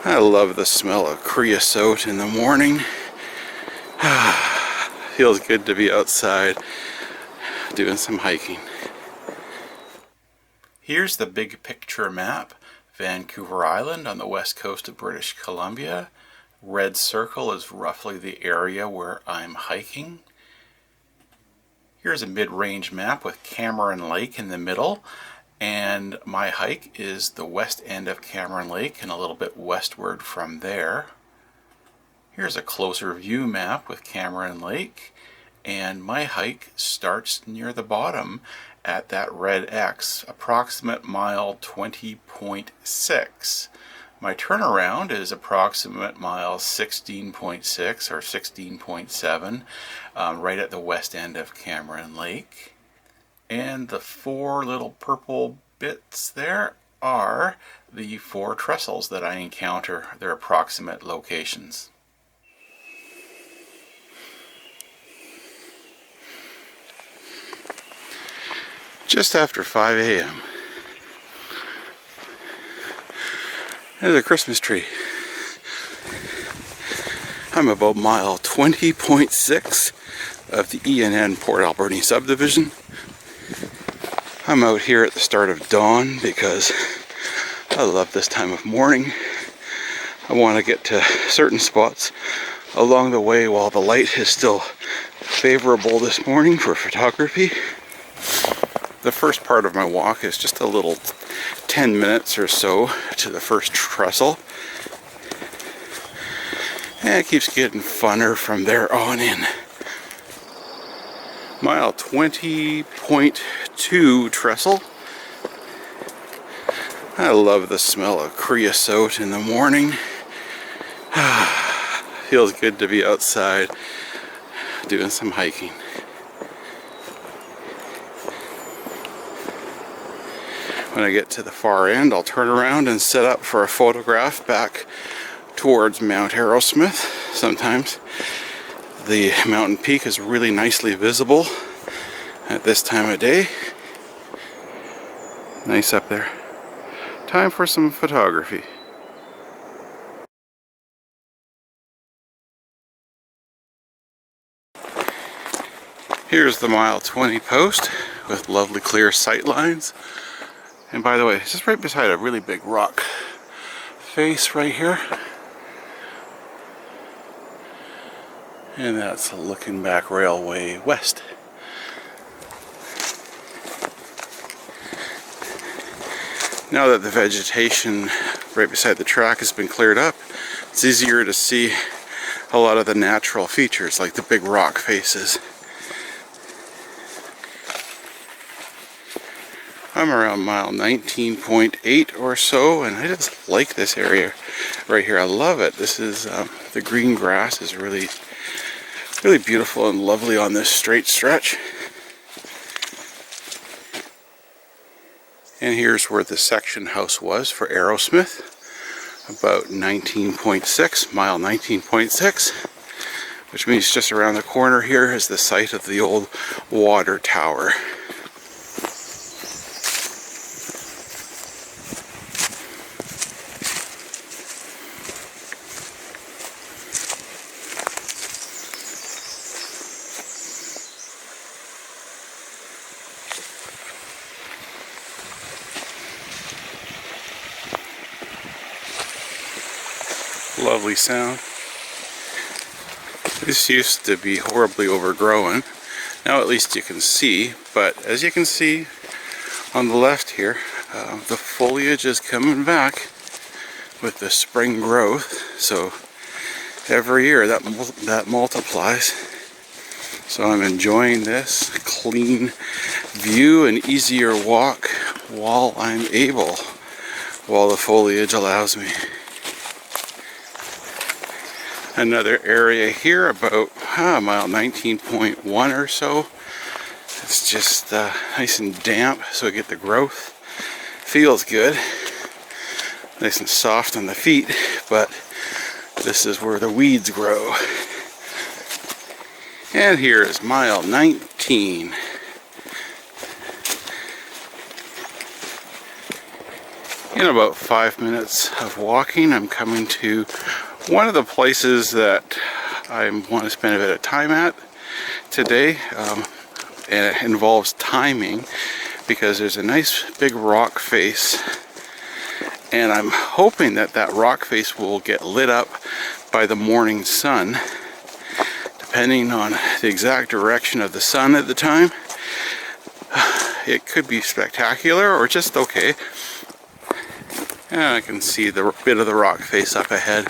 I love the smell of creosote in the morning. Feels good to be outside doing some hiking. Here's the big picture map. Vancouver Island on the west coast of British Columbia. Red circle is roughly the area where I'm hiking. Here's a mid-range map with Cameron Lake in the middle. And my hike is the west end of Cameron Lake and a little bit westward from there. Here's a closer view map with Cameron Lake, and my hike starts near the bottom at that red X, approximate mile 20.6. My turnaround is approximate mile 16.6 or 16.7, right at the west end of Cameron Lake. And the four little purple bits there are the four trestles that I encounter, their approximate locations. Just after 5 a.m. There's a Christmas tree. I'm about mile 20.6 of the ENN Port Alberni Subdivision. I'm out here at the start of dawn because I love this time of morning. I want to get to certain spots along the way while the light is still favorable this morning for photography. The first part of my walk is just a little 10 minutes or so to the first trestle. And it keeps getting funner from there on in. Mile 20.2 trestle. I love the smell of creosote in the morning. Feels good to be outside doing some hiking. When I get to the far end, I'll turn around and set up for a photograph back towards Mount Arrowsmith. Sometimes the mountain peak is really nicely visible at this time of day. Nice up there. Time for some photography. Here's the mile 20 post with lovely clear sight lines. And by the way, it's just right beside a really big rock face right here. And that's Looking Back Railway West. Now that the vegetation right beside the track has been cleared up, it's easier to see a lot of the natural features like the big rock faces. I'm around mile 19.8 or so, and I just like this area right here. I love it. This is the green grass is really beautiful and lovely on this straight stretch. And here's where the section house was for Arrowsmith, about 19.6, mile 19.6, which means just around the corner here is the site of the old water tower. Lovely sound. This used to be horribly overgrown. Now at least you can see, but as you can see on the left here, the foliage is coming back with the spring growth. So every year that multiplies. So I'm enjoying this clean view and easier walk while I'm able, while the foliage allows me. Another area here about mile 19.1 or so. It's just nice and damp, so I get the growth. Feels good. Nice and soft on the feet, but this is where the weeds grow. And here is mile 19. In about 5 minutes of walking, I'm coming to one of the places that I want to spend a bit of time at today, and it involves timing because there's a nice big rock face, and I'm hoping that that rock face will get lit up by the morning sun. Depending on the exact direction of the sun at the time, it could be spectacular or just okay. And I can see the bit of the rock face up ahead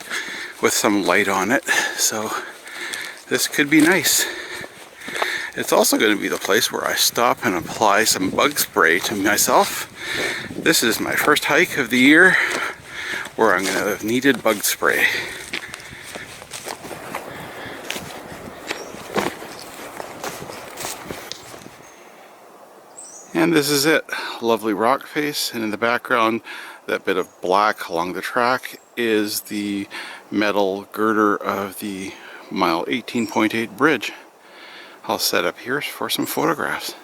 with some light on it, so this could be nice. It's also going to be the place where I stop and apply some bug spray to myself. This is my first hike of the year where I'm going to have needed bug spray. And this is it, lovely rock face, and in the background, that bit of black along the track is the metal girder of the mile 18.8 bridge. I'll set up here for some photographs.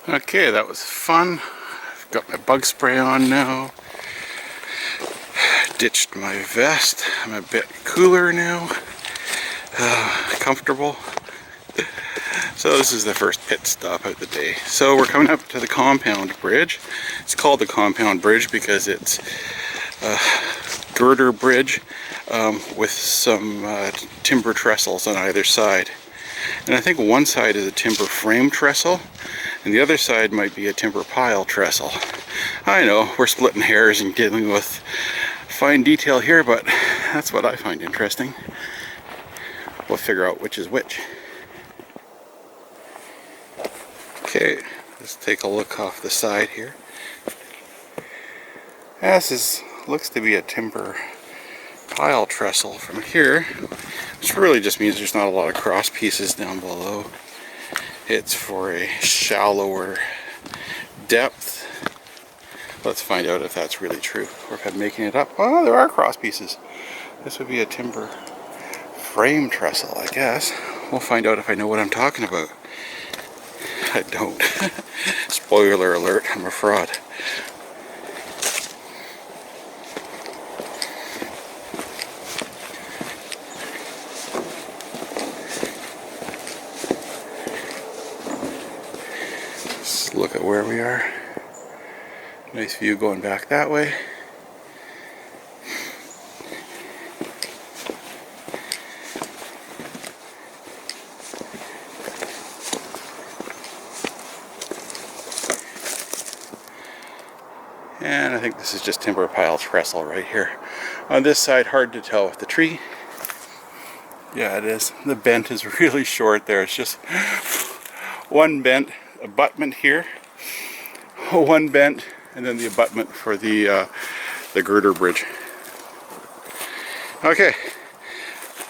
Okay, that was fun. I've got my bug spray on now. Ditched my vest. I'm a bit cooler now. Comfortable. So this is the first pit stop of the day. So we're coming up to the compound bridge. It's called the compound bridge because it's a girder bridge with some timber trestles on either side. And I think one side is a timber frame trestle and the other side might be a timber pile trestle. I know, we're splitting hairs and dealing with fine detail here, but that's what I find interesting. We'll figure out which is which. Okay, let's take a look off the side here. This looks to be a timber pile trestle from here, which really just means there's not a lot of cross pieces down below. It's for a shallower depth. Let's find out if that's really true or if I'm making it up. Oh, there are cross pieces. This would be a timber frame trestle, I guess. We'll find out if I know what I'm talking about. I don't. Spoiler alert, I'm a fraud. Let's look at where we are. Nice view going back that way. And I think this is just timber pile trestle right here. On this side, hard to tell with the tree. Yeah, it is. The bent is really short there. It's just one bent abutment here, one bent, and then the abutment for the girder bridge. Okay,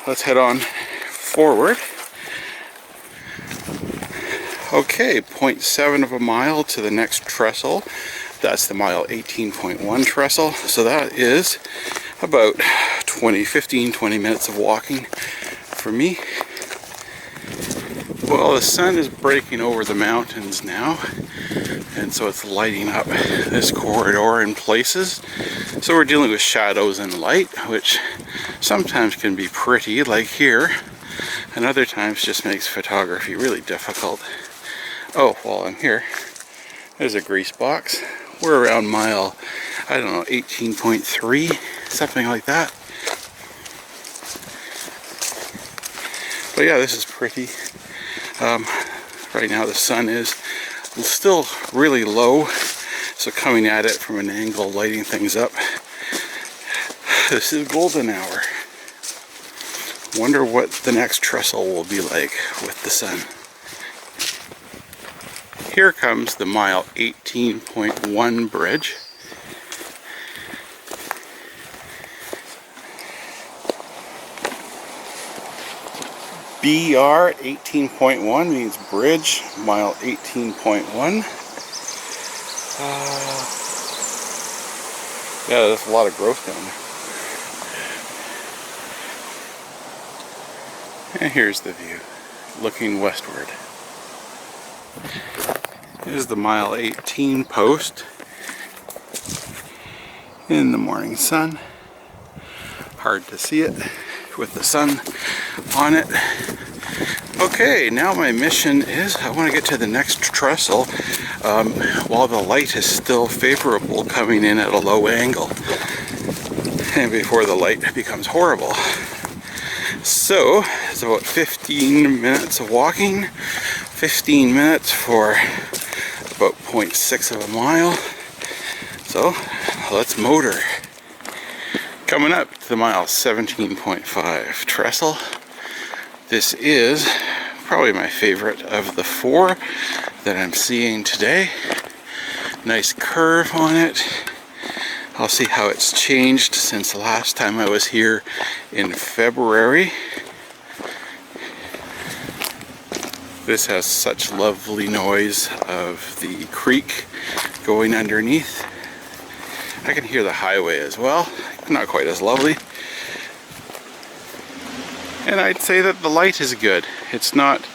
let's head on forward. Okay, 0.7 of a mile to the next trestle. That's the mile 18.1 trestle. So that is about 15-20 minutes of walking for me. Well, the sun is breaking over the mountains now, and so it's lighting up this corridor in places. So we're dealing with shadows and light, which sometimes can be pretty, like here, and other times just makes photography really difficult. Oh, while I'm here, there's a grease box. We're around mile, I don't know, 18.3, something like that. But yeah, this is pretty. Right now the sun is still really low, so coming at it from an angle, lighting things up. This is golden hour. Wonder what the next trestle will be like with the sun. Here comes the mile 18.1 bridge. BR 18.1 means bridge, mile 18.1. Yeah, there's a lot of growth down there. And here's the view, looking westward. Here's the mile 18 post in the morning sun. Hard to see it with the sun on it. Okay, now my mission is I want to get to the next trestle while the light is still favorable, coming in at a low angle and before the light becomes horrible. So it's about 15 minutes of walking, 15 minutes for about 0.6 of a mile. So let's motor. Coming up to the mile 17.5 trestle. This is probably my favorite of the four that I'm seeing today. Nice curve on it. I'll see how it's changed since the last time I was here in February. This has such lovely noise of the creek going underneath. I can hear the highway as well. Not quite as lovely. And I'd say that the light is good. It's not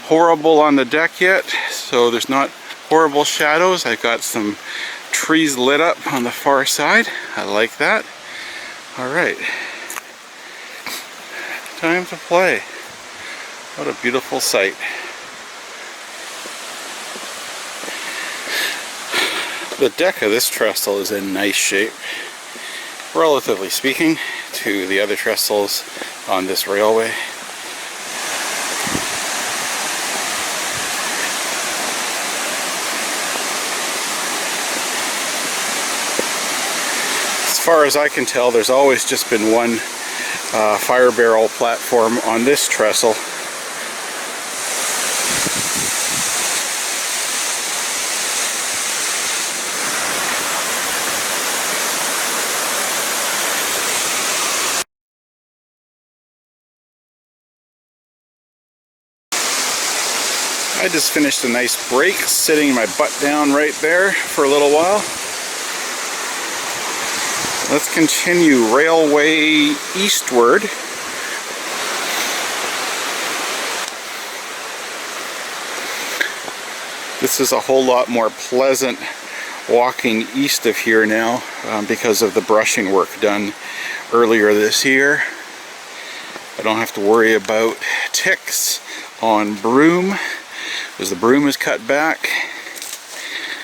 horrible on the deck yet, so there's not horrible shadows. I've got some trees lit up on the far side. I like that. Alright. Time to play. What a beautiful sight. The deck of this trestle is in nice shape, relatively speaking, to the other trestles on this railway. As far as I can tell, there's always just been one fire barrel platform on this trestle. I just finished a nice break, sitting my butt down right there for a little while. Let's continue railway eastward. This is a whole lot more pleasant walking east of here now because of the brushing work done earlier this year. I don't have to worry about ticks on broom, because the broom is cut back.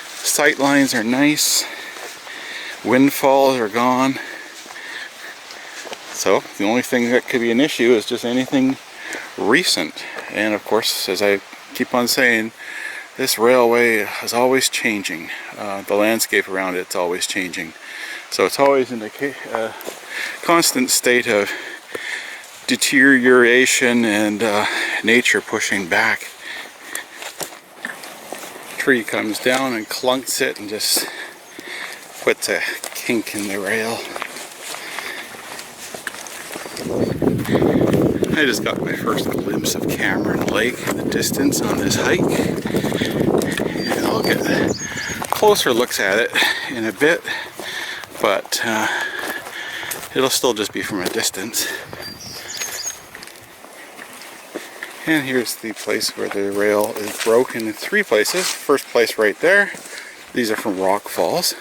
Sight lines are nice. Windfalls are gone. So the only thing that could be an issue is just anything recent. And of course, as I keep on saying, this railway is always changing. The landscape around it's always changing. So it's always in a constant state of deterioration and nature pushing back. Tree comes down and clunks it and just puts a kink in the rail. I just got my first glimpse of Cameron Lake in the distance on this hike, and I'll get closer looks at it in a bit, but it'll still just be from a distance. And here's the place where the rail is broken in three places. First place right there. These are from rock falls.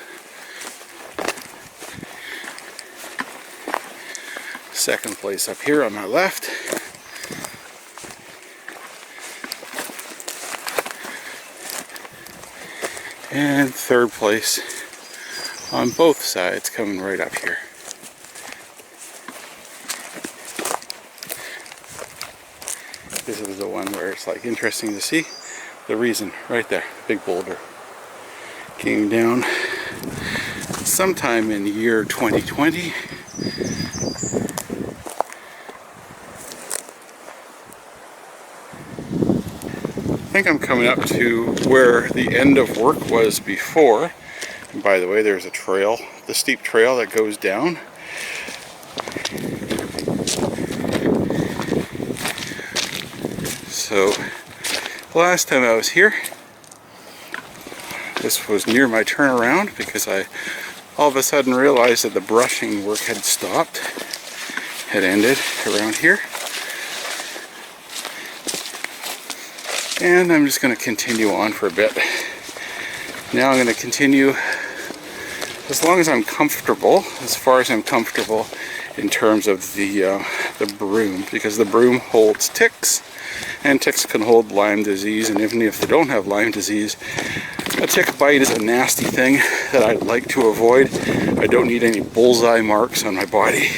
Second place up here on my left. And third place on both sides, coming right up here. This is the one where it's like interesting to see the reason right there. Big boulder came down sometime in the year 2020. I think I'm coming up to where the end of work was before. And by the way, there's a trail, the steep trail that goes down. So last time I was here, this was near my turnaround because I all of a sudden realized that the brushing work had stopped, had ended around here. And I'm just going to continue on for a bit. Now I'm going to continue as long as I'm comfortable, as far as I'm comfortable in terms of the broom, because the broom holds ticks, and ticks can hold Lyme disease, and even if they don't have Lyme disease, a tick bite is a nasty thing that I'd like to avoid. I don't need any bullseye marks on my body.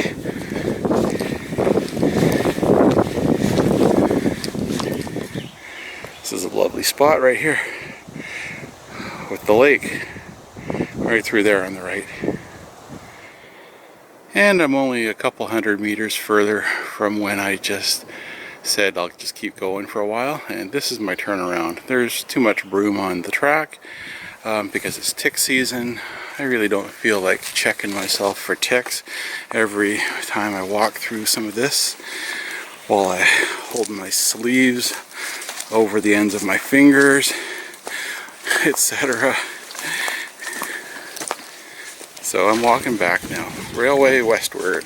This is a lovely spot right here with the lake right through there on the right. And I'm only a couple hundred meters further from when I just said I'll just keep going for a while, and this is my turnaround. There's too much broom on the track because it's tick season. I really don't feel like checking myself for ticks every time I walk through some of this, while I hold my sleeves over the ends of my fingers, etc. So I'm walking back now, railway westward.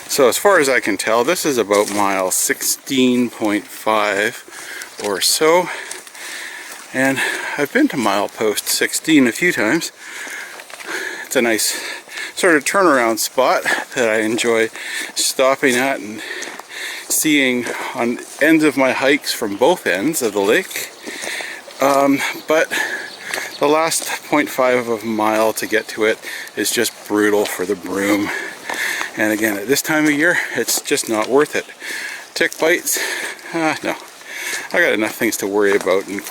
So as far as I can tell, this is about mile 16.5 or so. And I've been to milepost 16 a few times. It's a nice sort of turnaround spot that I enjoy stopping at and seeing on ends of my hikes from both ends of the lake. But the last 0.5 of a mile to get to it is just brutal for the broom. And again, at this time of year, it's just not worth it. Tick bites? No. I got enough things to worry about in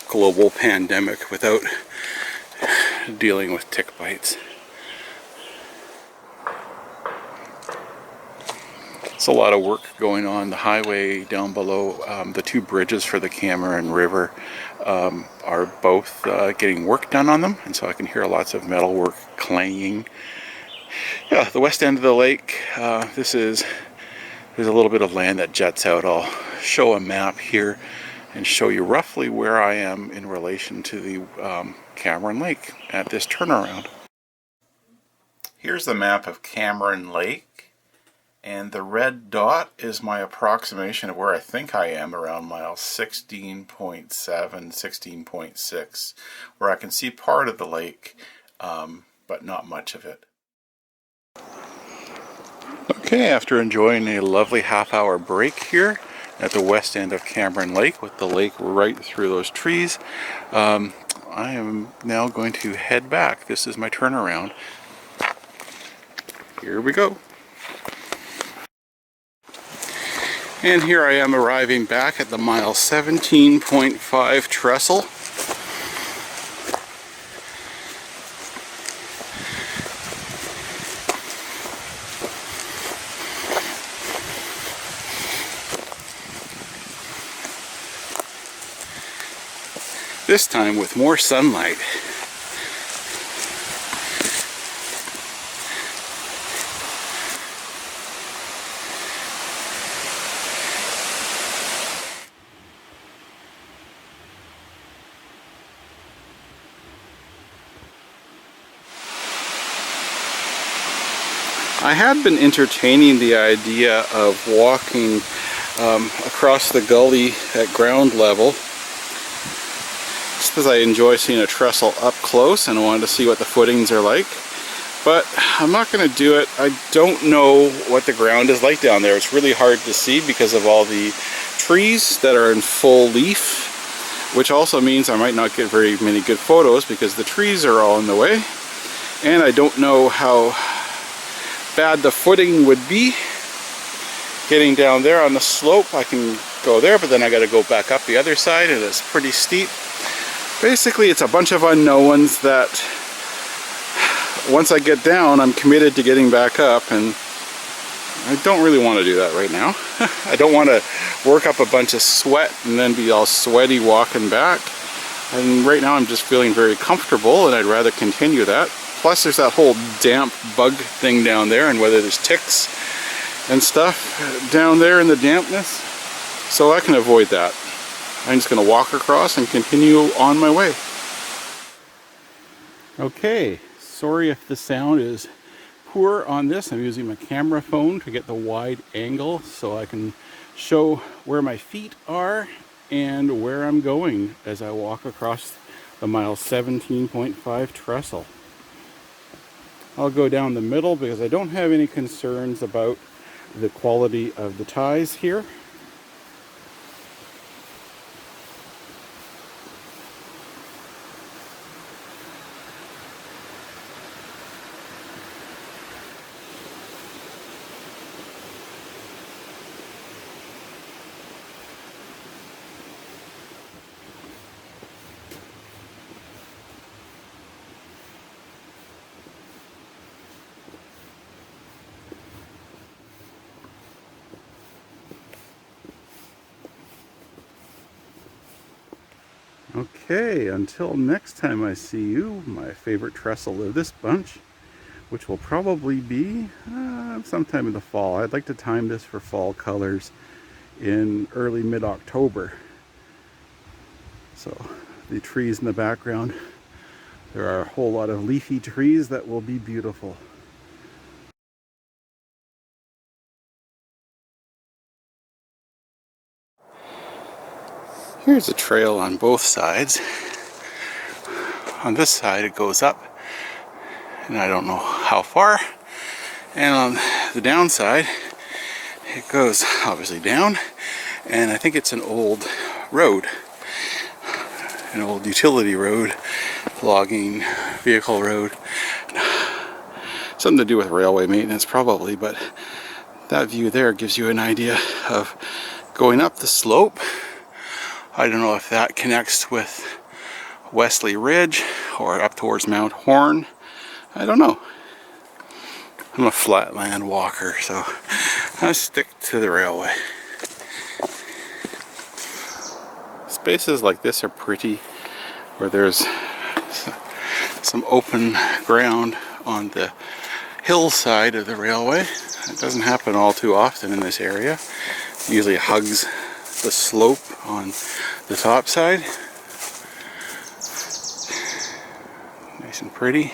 global pandemic without dealing with tick bites. It's a lot of work going on. The highway down below, the two bridges for the Cameron River are both getting work done on them, and so I can hear lots of metal work clanging. Yeah, the west end of the lake, there's a little bit of land that jets out. I'll show a map here and show you roughly where I am in relation to the Cameron Lake at this turnaround. Here's the map of Cameron Lake, and the red dot is my approximation of where I think I am, around mile 16.7, 16.6, where I can see part of the lake, but not much of it. Okay, after enjoying a lovely half-hour break here at the west end of Cameron Lake, with the lake right through those trees, I am now going to head back. This is my turnaround. Here we go. And here I am arriving back at the mile 17.5 Trestle. This time with more sunlight. I had been entertaining the idea of walking across the gully at ground level, just because I enjoy seeing a trestle up close and I wanted to see what the footings are like. But I'm not going to do it. I don't know what the ground is like down there. It's really hard to see because of all the trees that are in full leaf, which also means I might not get very many good photos because the trees are all in the way. And I don't know how bad the footing would be. Getting down there on the slope, I can go there, but then I got to go back up the other side, and it's pretty steep. Basically, it's a bunch of unknowns that once I get down, I'm committed to getting back up, and I don't really want to do that right now. I don't want to work up a bunch of sweat and then be all sweaty walking back. And right now I'm just feeling very comfortable, and I'd rather continue that. Plus there's that whole damp bug thing down there, and whether there's ticks and stuff down there in the dampness. So I can avoid that. I'm just going to walk across and continue on my way. Okay, sorry if the sound is poor on this. I'm using my camera phone to get the wide angle so I can show where my feet are and where I'm going as I walk across the mile 17.5 trestle. I'll go down the middle because I don't have any concerns about the quality of the ties here. Okay, until next time I see you, my favorite trestle of this bunch, which will probably be sometime in the fall. I'd like to time this for fall colors in early mid-October. So the trees in the background, there are a whole lot of leafy trees that will be beautiful. Here's a trail on both sides. On this side it goes up, and I don't know how far. And on the downside it goes obviously down, and I think it's an old road, an old utility road, logging vehicle road. Something to do with railway maintenance probably, but that view there gives you an idea of going up the slope. I don't know if that connects with Wesley Ridge or up towards Mount Horn. I don't know. I'm a flatland walker, so I stick to the railway. Spaces like this are pretty, where there's some open ground on the hillside of the railway. It doesn't happen all too often in this area. It usually hugs the slope on the top side. Nice and pretty.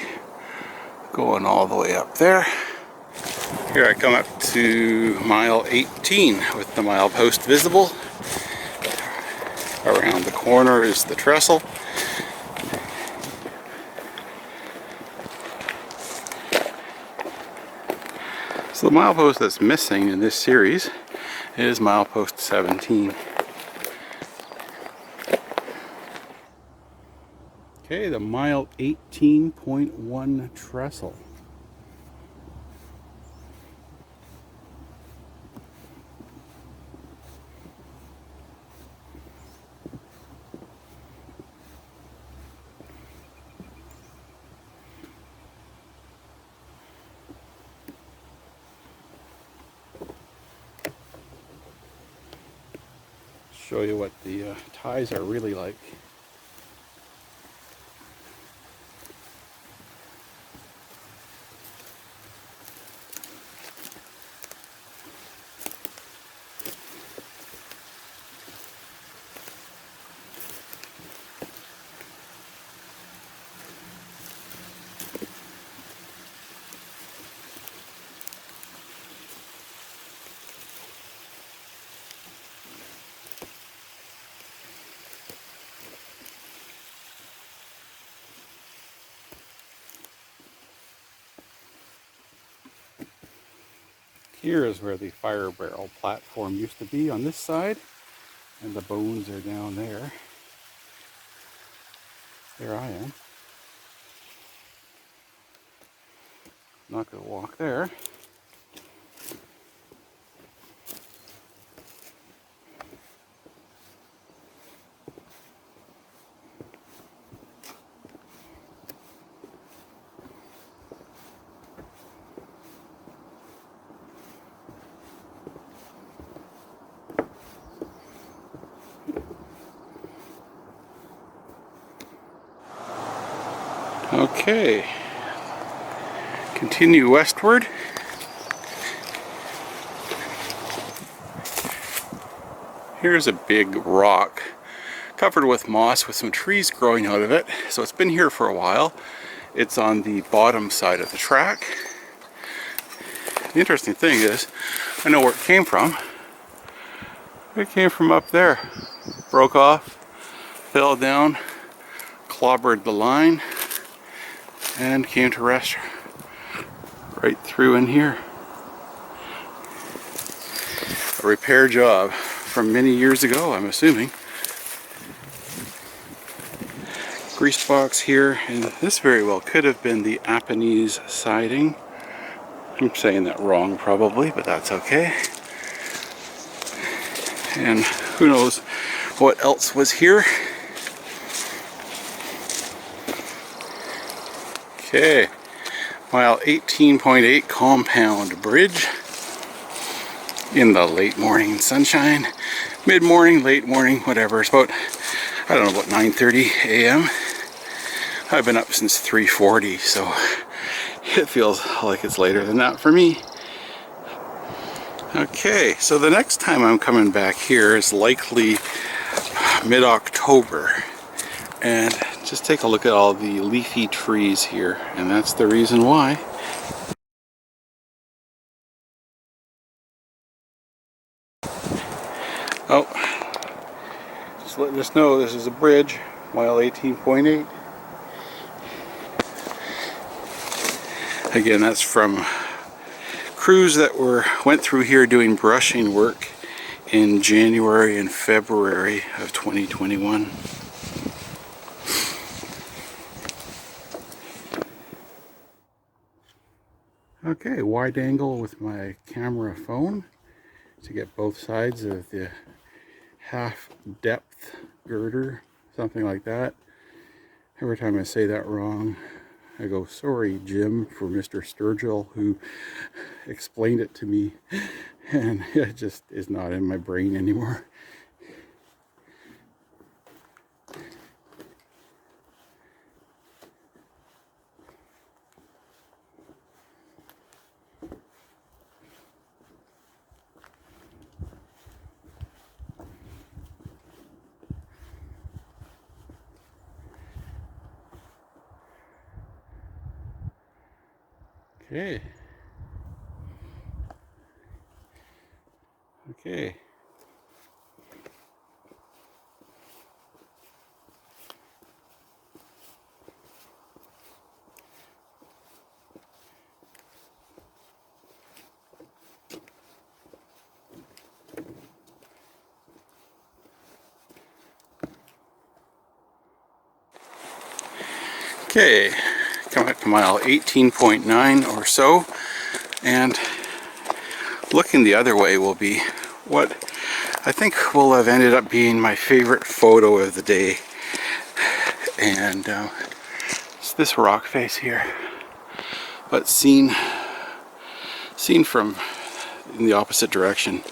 Going all the way up there. Here I come up to mile 18 with the milepost visible. Around the corner is the trestle. So the milepost that's missing in this series is milepost 17. Okay, the mile 18.1 trestle. Show you what the ties are really like. Here is where the fire barrel platform used to be on this side, and the bones are down there. There I am. Not gonna walk there. Okay, continue westward. Here's a big rock covered with moss with some trees growing out of it. So it's been here for a while. It's on the bottom side of the track. The interesting thing is, I know where it came from. It came from up there. Broke off, fell down, clobbered the line, and came to rest right through in here. A repair job from many years ago, I'm assuming. Grease box here, and this very well could have been the Japanese siding. I'm saying that wrong probably, but that's okay. And who knows what else was here. Okay, mile 18.8 compound bridge in the late morning sunshine, mid-morning, late morning, whatever. It's about, I don't know, about 9:30 a.m. I've been up since 3:40, so it feels like it's later than that for me. Okay, so the next time I'm coming back here is likely mid-October, and just take a look at all the leafy trees here, and that's the reason why. Oh, just letting us know this is a bridge, mile 18.8. Again, that's from crews that went through here doing brushing work in January and February of 2021. Okay, wide angle with my camera phone to get both sides of the half depth girder, something like that. Every time I say that wrong, I go, sorry Jim, for Mr. Sturgill who explained it to me, and it just is not in my brain anymore. Okay. Okay. Okay, come up to mile 18.9 or so, and looking the other way will be what I think will have ended up being my favorite photo of the day, and it's this rock face here, but seen from in the opposite direction.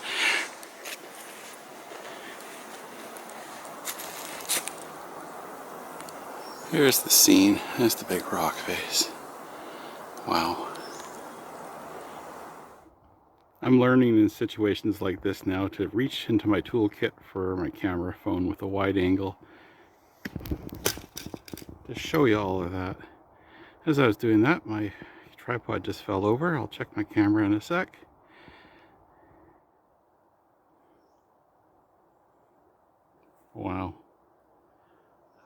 Here's the scene. There's the big rock face. Wow. I'm learning in situations like this now to reach into my toolkit for my camera phone with a wide angle to show you all of that. As I was doing that, my tripod just fell over. I'll check my camera in a sec. Wow.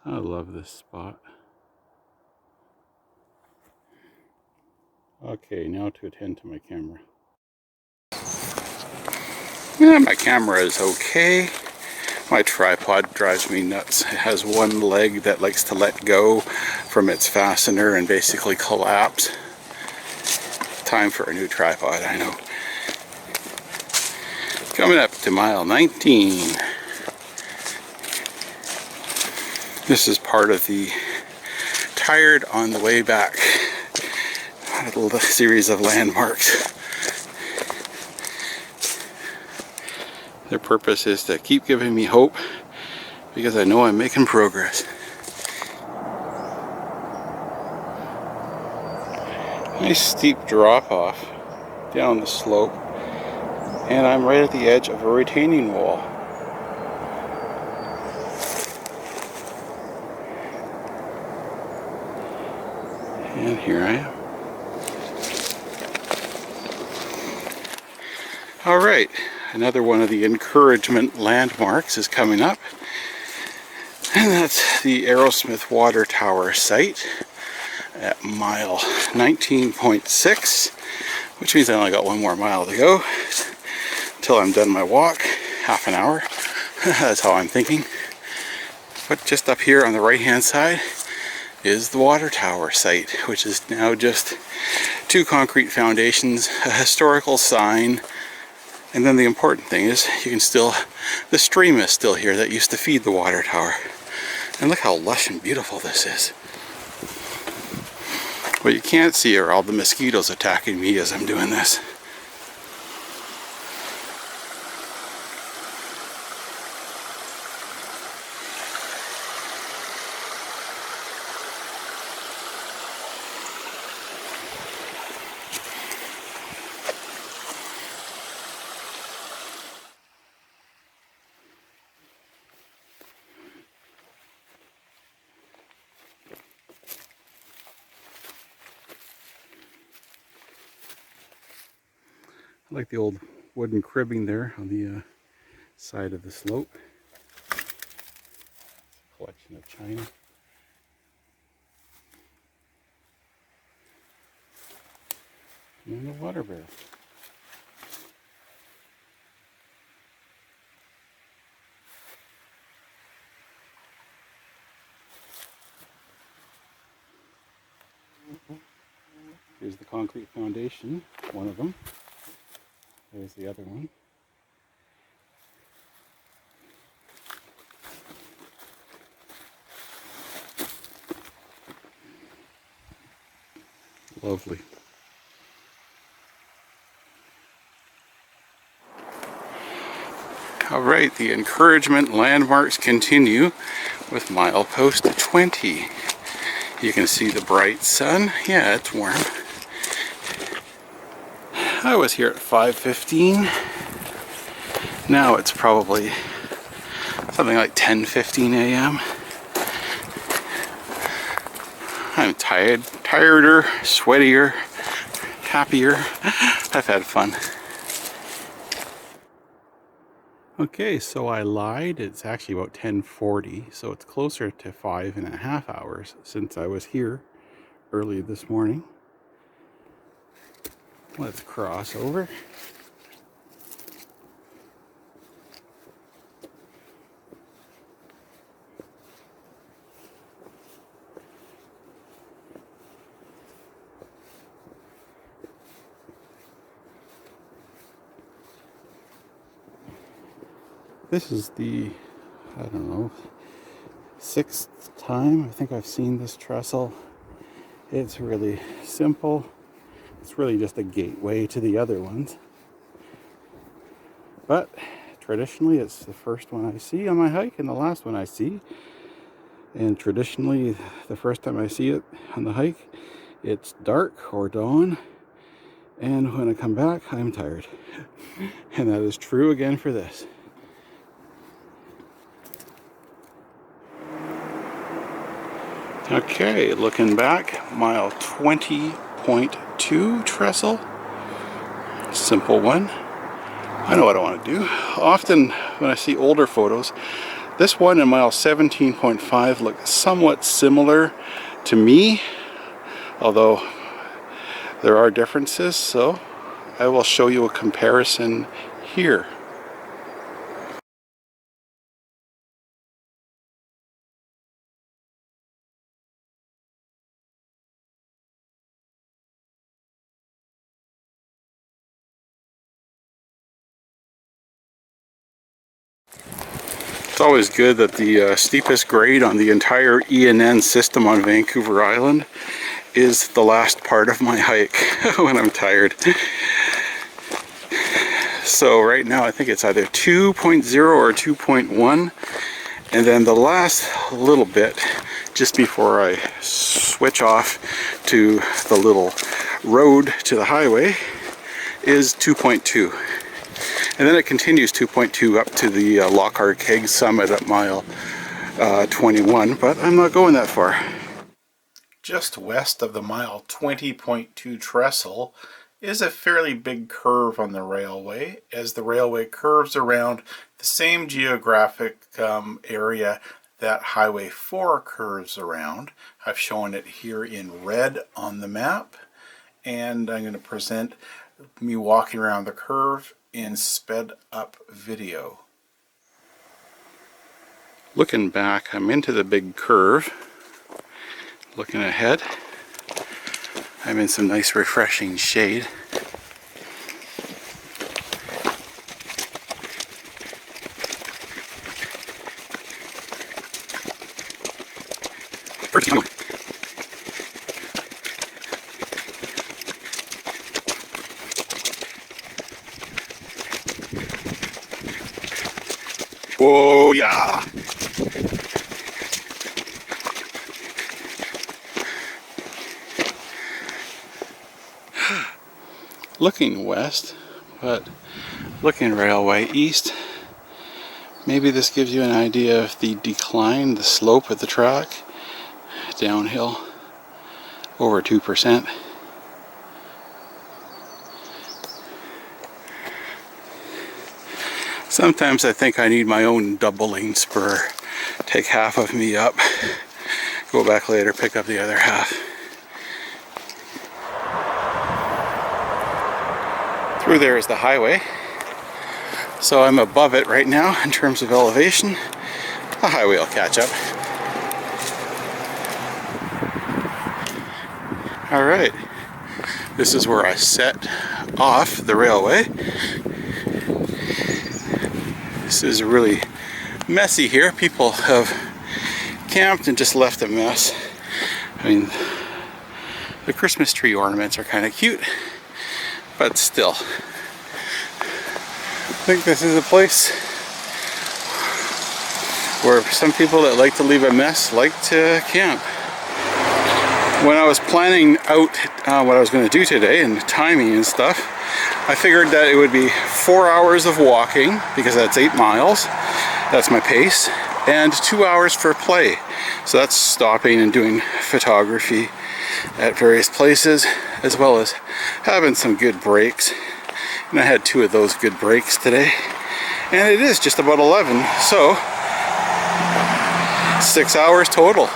I love this spot. Okay, now to attend to my camera. Yeah, my camera is okay. My tripod drives me nuts. It has one leg that likes to let go from its fastener and basically collapse. Time for a new tripod, I know. Coming up to mile 19. This is part of the Tired on the Way Back little series of landmarks. Their purpose is to keep giving me hope because I know I'm making progress. Nice steep drop off down the slope, and I'm right at the edge of a retaining wall. And here I am. Alright, Another one of the encouragement landmarks is coming up, and that's the Aerosmith Water Tower site at mile 19.6, which means I only got one more mile to go until I'm done my walk, half an hour. That's how I'm thinking. But just up here on the right hand side is the water tower site, which is now just 2 concrete foundations, a historical sign, and then the important thing is you can still, the stream is still here that used to feed the water tower. And look how lush and beautiful this is. What you can't see are all the mosquitoes attacking me as I'm doing this. I like the old wooden cribbing there on the side of the slope. Collection of china. And a water barrel. Here's the concrete foundation, one of them. There's the other one. Lovely. All right, the encouragement landmarks continue with milepost 20. You can see the bright sun. Yeah, it's warm. I was here at 5:15. Now it's probably something like 10:15 a.m. I'm tireder, sweatier, happier. I've had fun. Okay, so I lied. It's actually about 10:40, so it's closer to 5.5 hours since I was here early this morning. Let's cross over. This is the, I don't know, 6th time I think I've seen this trestle. It's really simple. It's really just a gateway to the other ones. But traditionally it's the first one I see on my hike and the last one I see. And traditionally the first time I see it on the hike, it's dark or dawn. And when I come back, I'm tired. And that is true again for this. Okay, looking back, mile 20.2 trestle. Simple one. I know what I want to do. Often when I see older photos, this one and mile 17.5 look somewhat similar to me, although there are differences, so I will show you a comparison here. It's always good that the steepest grade on the entire ENN system on Vancouver Island is the last part of my hike when I'm tired. So right now I think it's either 2.0 or 2.1, and then the last little bit just before I switch off to the little road to the highway is 2.2. And then it continues 2.2 up to the Lockhart Keg summit at mile 21, but I'm not going that far. Just west of the mile 20.2 trestle is a fairly big curve on the railway, as the railway curves around the same geographic area that Highway 4 curves around. I've shown it here in red on the map, and I'm going to present me walking around the curve in sped up video. Looking back, I'm into the big curve. Looking ahead, I'm in some nice refreshing shade. Whoa, yeah! Looking west, but looking railway east. Maybe this gives you an idea of the decline, the slope of the track. Downhill, over 2%. Sometimes I think I need my own doubling spur. Take half of me up, go back later, pick up the other half. Through there is the highway. So I'm above it right now in terms of elevation. The highway will catch up. Alright, this is where I set off the railway. This is really messy here. People have camped and just left a mess. I mean, the Christmas tree ornaments are kind of cute, but still. I think this is a place where some people that like to leave a mess like to camp. When I was planning out what I was going to do today and timing and stuff, I figured that it would be 4 hours of walking, because that's 8 miles, that's my pace, and 2 hours for play. So that's stopping and doing photography at various places, as well as having some good breaks. And I had 2 of those good breaks today. And it is just about 11, so 6 hours total.